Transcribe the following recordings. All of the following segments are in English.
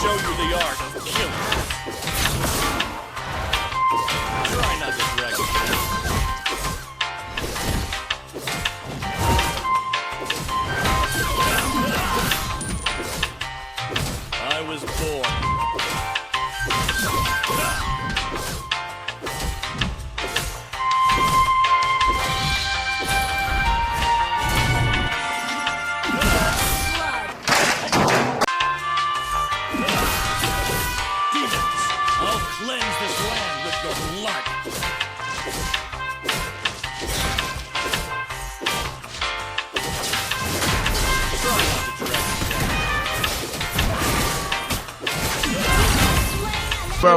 show you the art of killing. Try not to drag it down. I was born. Demons, I'll cleanse this land with your blood. Try not to drag it down. Bro.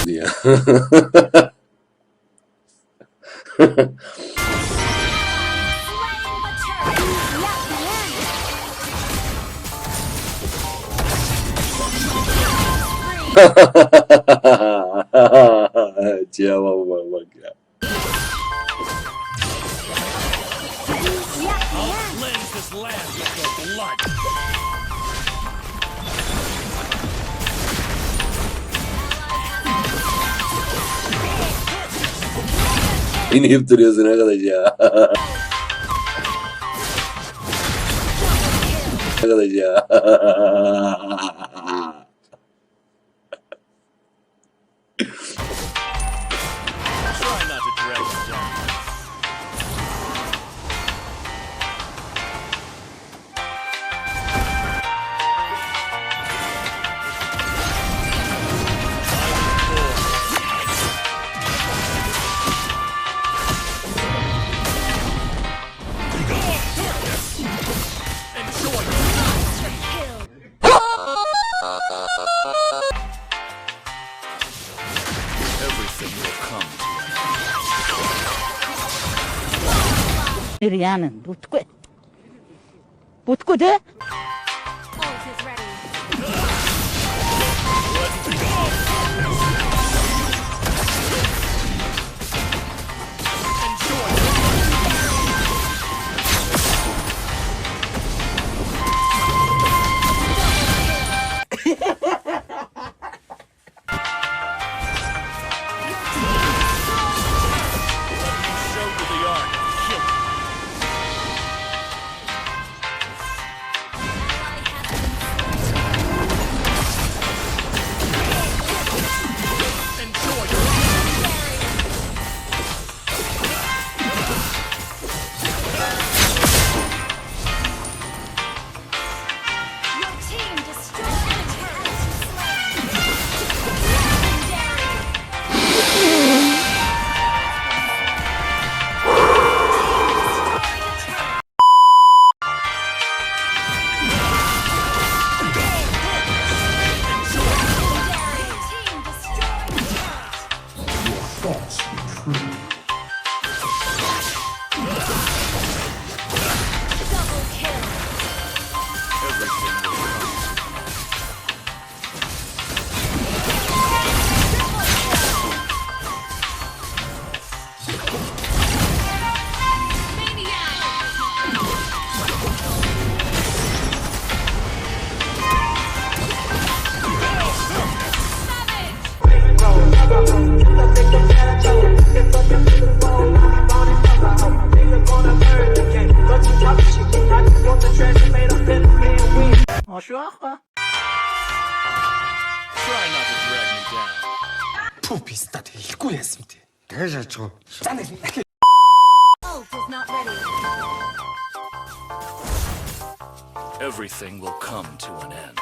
Ya. Cevaba bak ya. I'll cleanse this land with your blood. İnip duruyorsun arkadaş ya. Arkadaş ya. Try not to drag it down. Everything will come to Rihanna, Butku de. show you the art of killing. шүү аахгүй. Try not to drag me down. Пу писта хэлэхгүй яасан тий. Тэгэж яачгүй. За нэг. Ult is not ready. Everything will come to an end.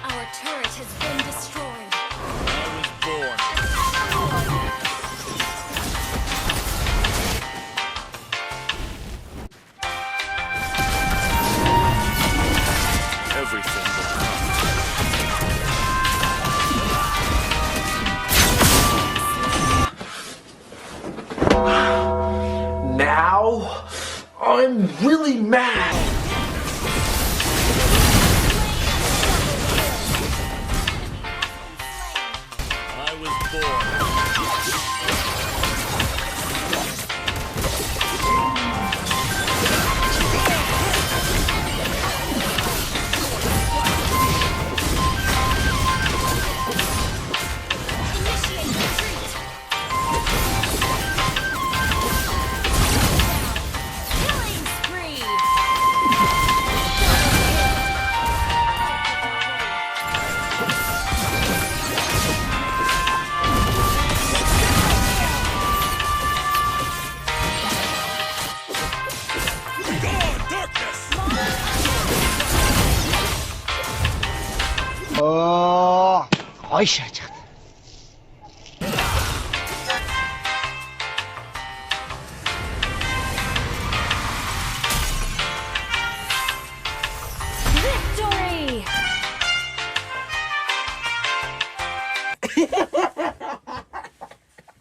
Our turret has been destroyed. I was born. Everything will come. Now I'm really mad. I was born. Initiate retreat. Killing spree. Gone, darkness! Ой шааж. Victory!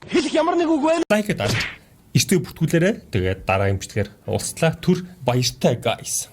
Хэлэх ямар нэг үг вэ? Лайк даа. Эртөө бүртгүүлээрэ. Тэгээд дараагийн бичлэгээр уулзлаа. Түр баяртай guys.